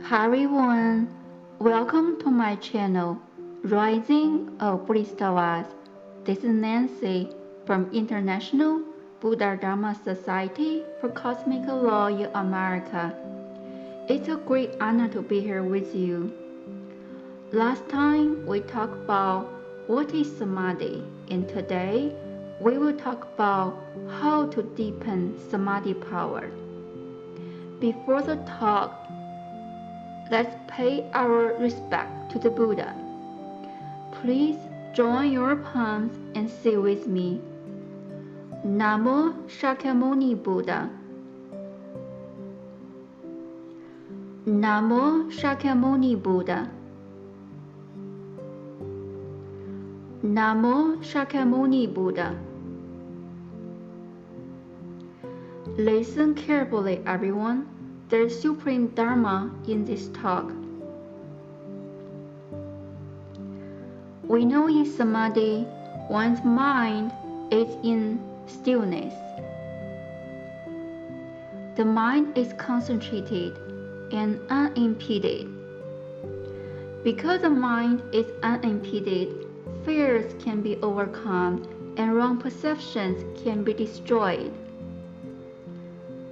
Hi everyone, welcome to my channel, Rising of Bodhisattvas. This is Nancy from International Buddha Dharma Society for Cosmic Law in America. It's a great honor to be here with you. Last time we talked about what is Samadhi, and today we will talk about how to deepen Samadhi power. Before the talk, let's pay our respect to the Buddha. Please join your palms and say with me, Namo Shakyamuni Buddha. Namo Shakyamuni Buddha. Namo Shakyamuni Buddha. Listen carefully, everyone. There is supreme Dharma in this talk. We know in Samadhi, one's mind is in stillness. The mind is concentrated and unimpeded. Because the mind is unimpeded, fears can be overcome and wrong perceptions can be destroyed.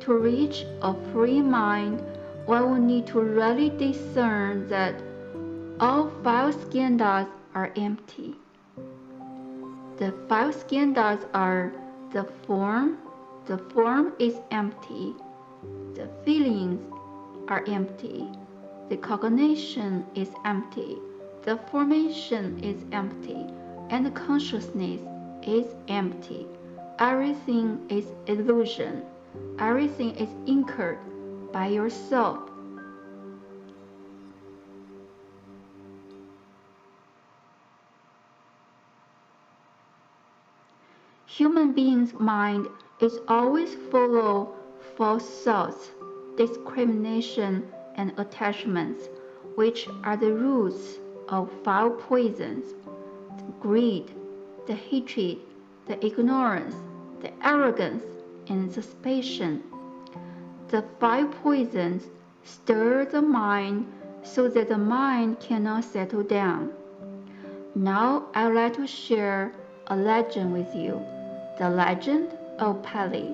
To reach a free mind, one will need to really discern that all five skandhas are empty. The five skandhas are the form is empty, the feelings are empty, the cognition is empty, the formation is empty, and the consciousness is empty. Everything is illusion. Everything is incurred by yourself. Human being's mind is always full of false thoughts, discrimination, and attachments, which are the roots of five poisons: the greed, the hatred, the ignorance, the arrogance, and suspicion. The five poisons stir the mind so that the mind cannot settle down. Now I would like to share a legend with you, the legend of Pele.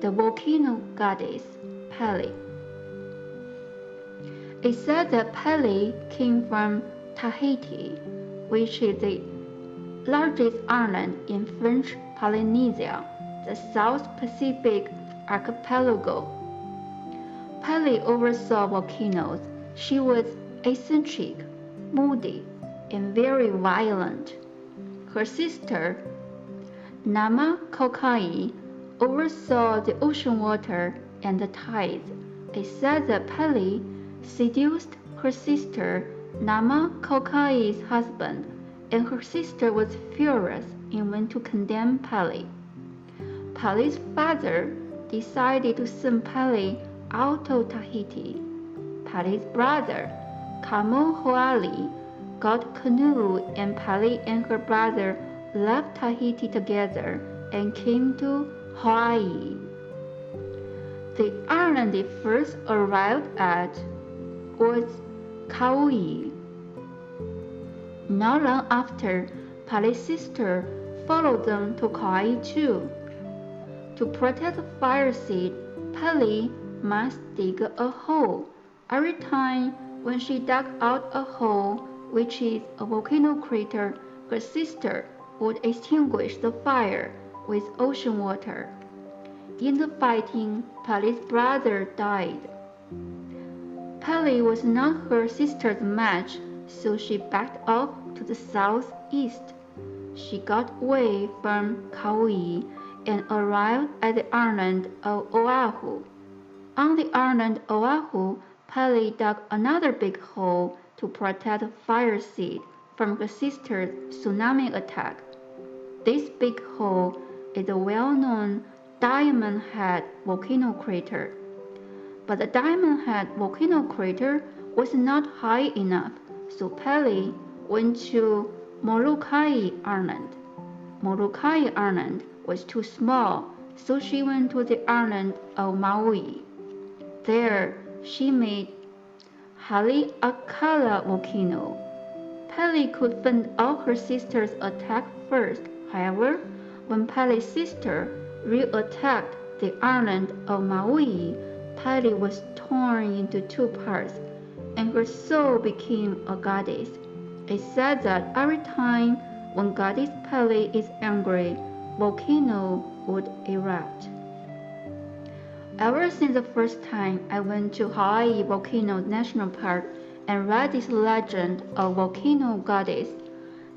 The volcano goddess Pele. It said that Pele came from Tahiti, which is the largest island in French Polynesia, the South Pacific archipelago. Pele oversaw volcanoes. She was eccentric, moody, and very violent. Her sister, Nama Kokai, oversaw the ocean water and the tides. It said that Pele seduced her sister, Nama Kokai's husband, and her sister was furious and went to condemn Pele. Pele's father decided to send Pele out of Tahiti. Pele's brother, Kamohoali, got a canoe and Pele and her brother left Tahiti together and came to Hawaii. The island they first arrived at was Kauai. Not long after, Pele's sister followed them to Kauai too. To protect the fire seed, Pele must dig a hole. Every time when she dug out a hole, which is a volcano crater, her sister would extinguish the fire with ocean water. In the fighting, Pele's brother died. Pele was not her sister's match, so she backed off to the southeast. She got away from Kauai and arrived at the island of Oahu. On the island Oahu, Pele dug another big hole to protect the fire seed from her sister's tsunami attack. This big hole is a well-known Diamond Head volcano crater. But the Diamond Head volcano crater was not high enough, so Pele went to Molokai Island. Molokai Island was too small, so she went to the island of Maui. There, she made Haleakala volcano. Pele could fend off her sister's attack first. However, when Pele's sister re-attacked the island of Maui, Pele was torn into two parts, and her soul became a goddess. It's said that every time when goddess Pele is angry, volcano would erupt. Ever since the first time I went to Hawaii Volcanoes National Park and read this legend of volcano goddess,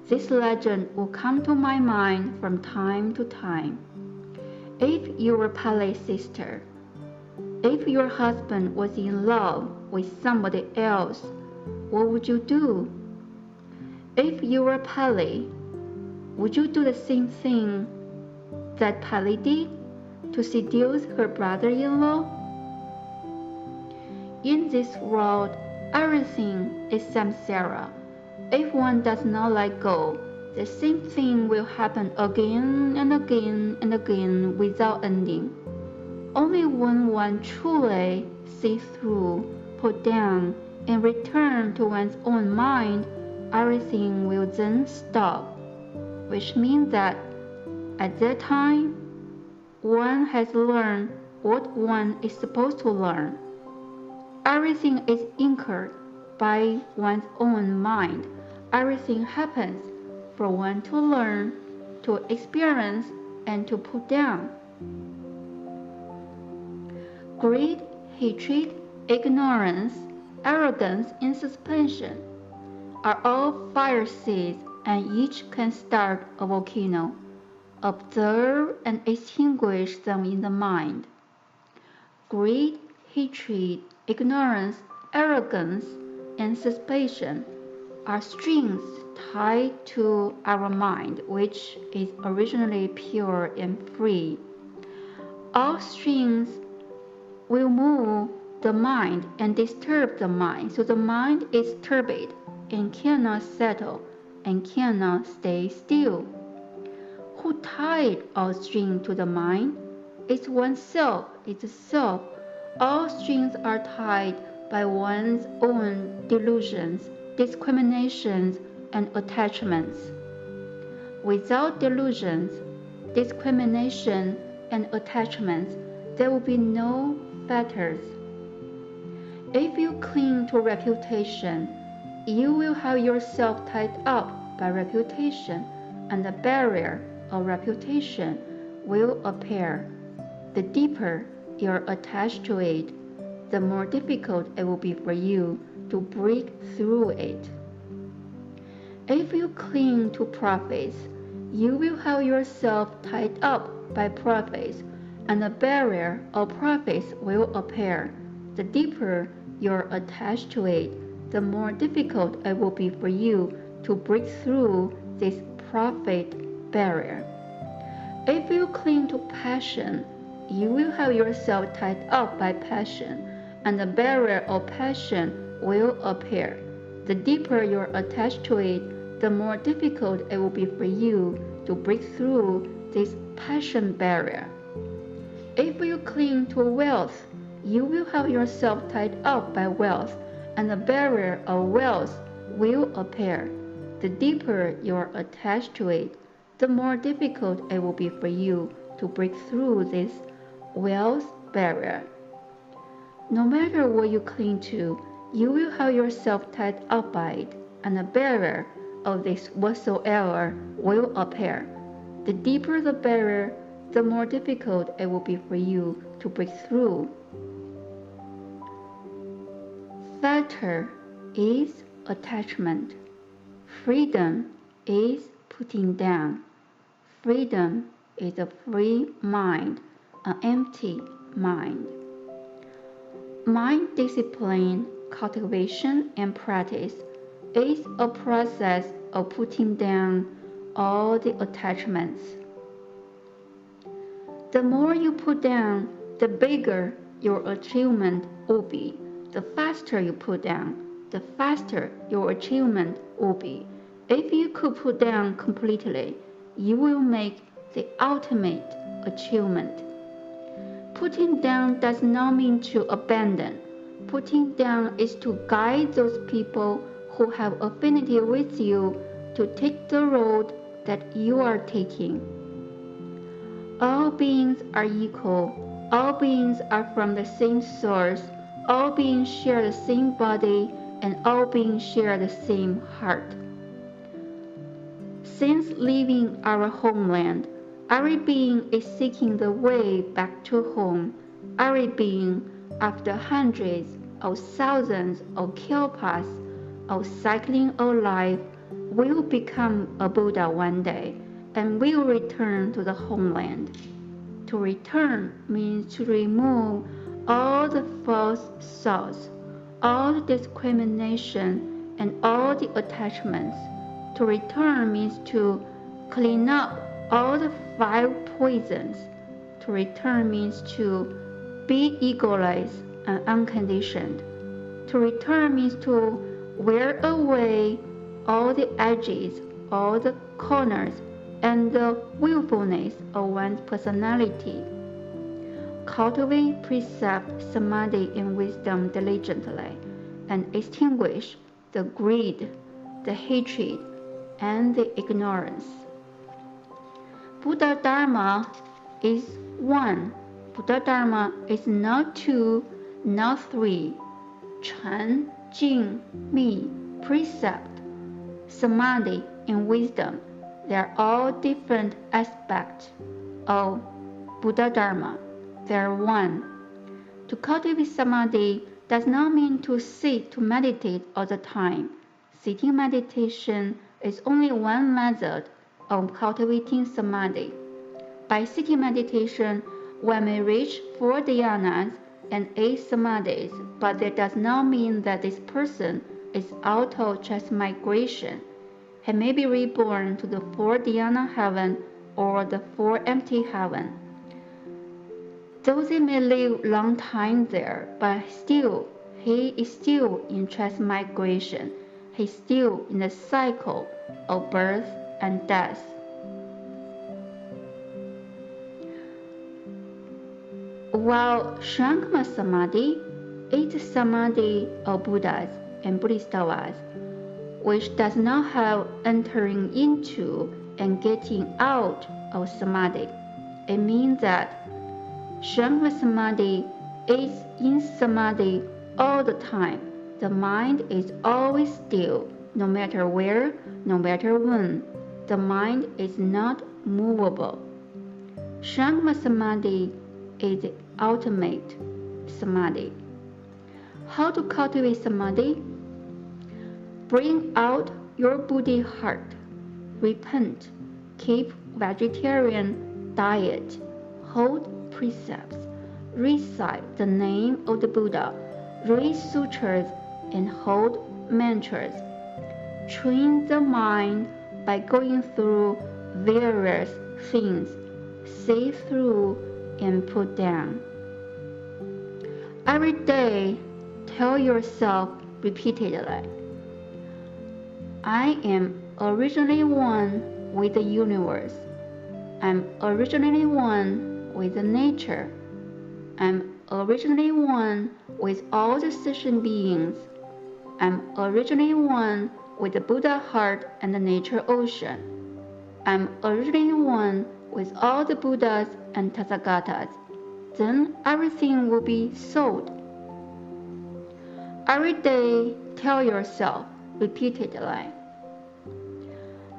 this legend will come to my mind from time to time. If you were Pele's sister, if your husband was in love with somebody else, what would you do? If you were Pele, would you do the same thing that Pele did to seduce her brother-in-law? In this world, everything is samsara. If one does not let go, the same thing will happen again and again and again without ending. Only when one truly sees through, put down, and return to one's own mind, everything will then stop, which means that at that time, one has learned what one is supposed to learn. Everything is anchored by one's own mind. Everything happens for one to learn, to experience, and to put down. Greed, hatred, ignorance, arrogance, and suspension are all fire seeds, and each can start a volcano. Observe and extinguish them in the mind. Greed, hatred, ignorance, arrogance, and suspicion are strings tied to our mind, which is originally pure and free. All strings will move the mind and disturb the mind, so the mind is turbid and cannot settle and cannot stay still. Who tied all strings to the mind? It's oneself, it's the self. All strings are tied by one's own delusions, discriminations, and attachments. Without delusions, discrimination, and attachments, there will be no fetters. If you cling to reputation, you will have yourself tied up by reputation, and the barrier of reputation will appear. The deeper you're attached to it, the more difficult it will be for you to break through it. If you cling to profits, you will have yourself tied up by profits, and the barrier of profits will appear. The deeper you're attached to it, the more difficult it will be for you to break through this profit barrier. If you cling to passion, you will have yourself tied up by passion, and the barrier of passion will appear. The deeper you're attached to it, the more difficult it will be for you to break through this passion barrier. If you cling to wealth, you will have yourself tied up by wealth, and the barrier of wealth will appear. The deeper you're attached to it, the more difficult it will be for you to break through this wealth barrier. No matter what you cling to, you will have yourself tied up by it, and the barrier of this whatsoever will appear. The deeper the barrier, the more difficult it will be for you to break through. Fetter is attachment. Freedom is putting down. Freedom is a free mind, an empty mind. Mind discipline, cultivation, and practice is a process of putting down all the attachments. The more you put down, the bigger your achievement will be. The faster you put down, the faster your achievement will be. If you could put down completely, you will make the ultimate achievement. Putting down does not mean to abandon. Putting down is to guide those people who have affinity with you to take the road that you are taking. All beings are equal. All beings are from the same source. All beings share the same body, and all beings share the same heart. Since leaving our homeland, every being is seeking the way back to home. Every being, after hundreds of thousands of kalpas of cycling of life, will become a Buddha one day and will return to the homeland. To return means to remove all the false thoughts, all the discrimination, and all the attachments. To return means to clean up all the 5 poisons. To return means to be egoless and unconditioned. To return means to wear away all the edges, all the corners, and the willfulness of one's personality. Cultivate precept, samadhi, and wisdom diligently, and extinguish the greed, the hatred, and the ignorance. Buddha Dharma is one. Buddha Dharma is not two, not three. Chen, Jing, Mi, precept, samadhi, and wisdom, they are all different aspects of Buddha Dharma. They are one. To cultivate samadhi does not mean to sit to meditate all the time. Sitting meditation is only one method of cultivating samadhi. By sitting meditation, one may reach 4 dhyanas and 8 samadhis, but that does not mean that this person is out of transmigration. He may be reborn to the 4 dhyana heaven or the 4 empty heaven. Though they may live long time there, but still, he is still in transmigration. He is still in the cycle of birth and death. While Shankma Samadhi is the samadhi of Buddhas and Bodhisattvas, which does not have entering into and getting out of samadhi. It means that Shankma Samadhi is in samadhi all the time. The mind is always still, no matter where, no matter when. The mind is not movable. Shankma Samadhi is the ultimate samadhi. How to cultivate samadhi? Bring out your Buddha heart. Repent. Keep vegetarian diet. Hold precepts. Recite the name of the Buddha. Read sutras and hold mantras. Train the mind by going through various things. See through and put down. Every day, tell yourself repeatedly, I am originally one with the universe. I'm originally one with the nature. I'm originally one with all the sentient beings. I'm originally one with the Buddha heart and the nature ocean. I'm originally one with all the Buddhas and Tathagatas. Then everything will be solved. Every day, tell yourself repeatedly,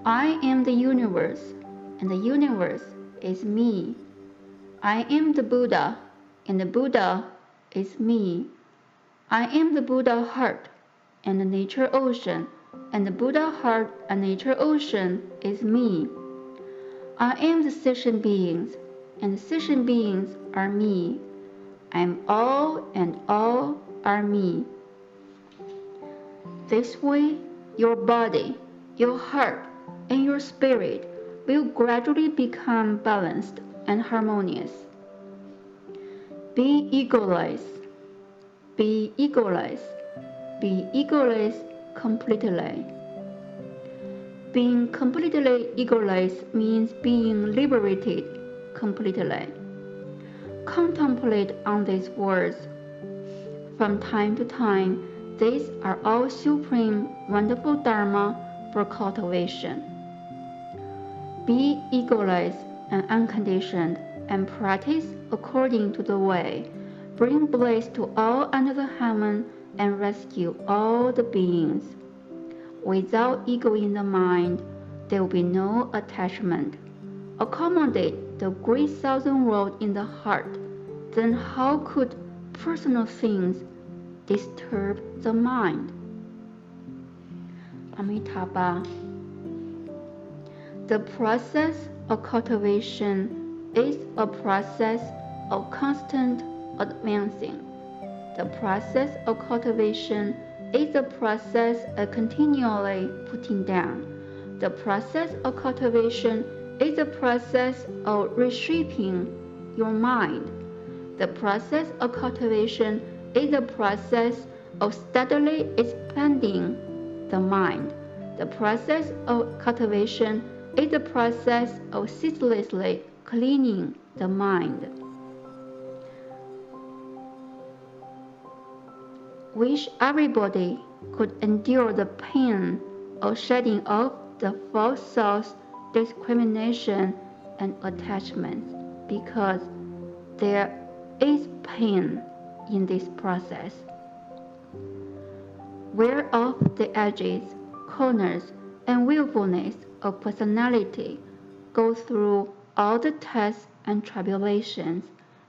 I am the universe, and the universe is me. I am the Buddha, and the Buddha is me. I am the Buddha heart, and the nature ocean, and the Buddha heart and nature ocean is me. I am the sentient beings, and the sentient beings are me. I am all, and all are me. This way, your body, your heart, and your spirit will gradually become balanced and harmonious. Be egoless. Be egoless. Be egoless completely. Being completely egoless means being liberated completely. Contemplate on these words. From time to time, these are all supreme, wonderful Dharma for cultivation. Be egoless and unconditioned, and practice according to the way. Bring bliss to all under the heaven, and rescue all the beings. Without ego in the mind, there will be no attachment. Accommodate the great thousand world in the heart, then how could personal things disturb the mind? Amitabha. The process of cultivation is a process of constant advancing. The process of cultivation is a process of continually putting down. The process of cultivation is a process of reshaping your mind. The process of cultivation is a process of steadily expanding the mind. The process of cultivation is a process of ceaselessly cleaning the mind. Wish everybody could endure the pain of shedding off the false thoughts, discrimination, and attachments, because there is pain in this process. Wear off the edges, corners, and willfulness of personality. Go through all the tests and tribulations,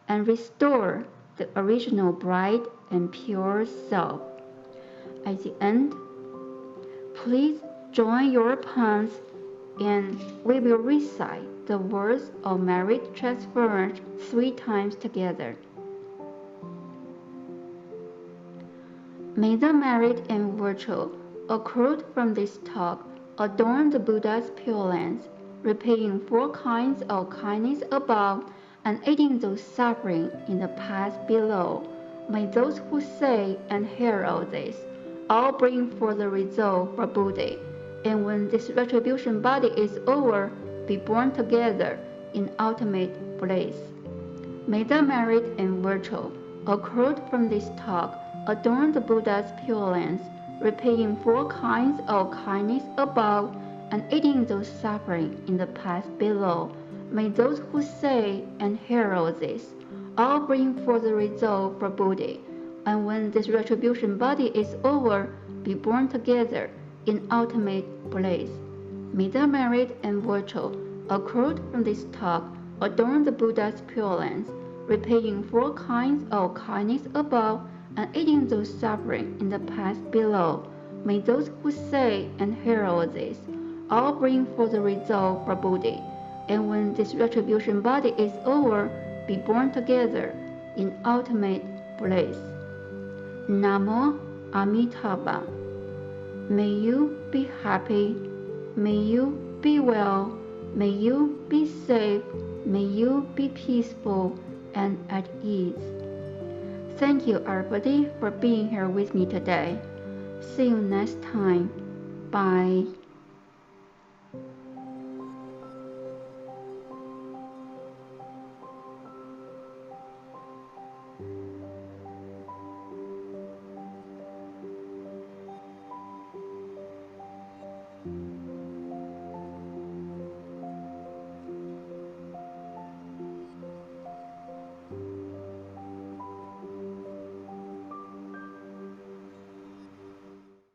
and restore the original bright and pure self. At the end, please join your palms, and we will recite the words of merit transference 3 times together. May the merit and virtue accrued from this talk adorn the Buddha's Pure Lands, repaying 4 kinds of kindness above and aiding those suffering in the path below. May those who say and hear all this all bring forth the result for Buddha, and when this retribution body is over, be born together in ultimate bliss. May the merit and virtue accrued from this talk adorn the Buddha's Pure Lands, repaying 4 kinds of kindness above and aiding those suffering in the path below. May those who say and hear all this all bring forth the result for Buddha, and when this retribution body is over, be born together in ultimate bliss. May the merit and virtue accrued from this talk adorn the Buddha's Pure Lands, repaying 4 kinds of kindness above and aiding those suffering in the path below. May those who say and hear all this all bring forth the result for Buddha, and when this retribution body is over, be born together in ultimate bliss. Namo Amitabha. May you be happy. May you be well. May you be safe. May you be peaceful and at ease. Thank you, everybody, for being here with me today. See you next time. Bye.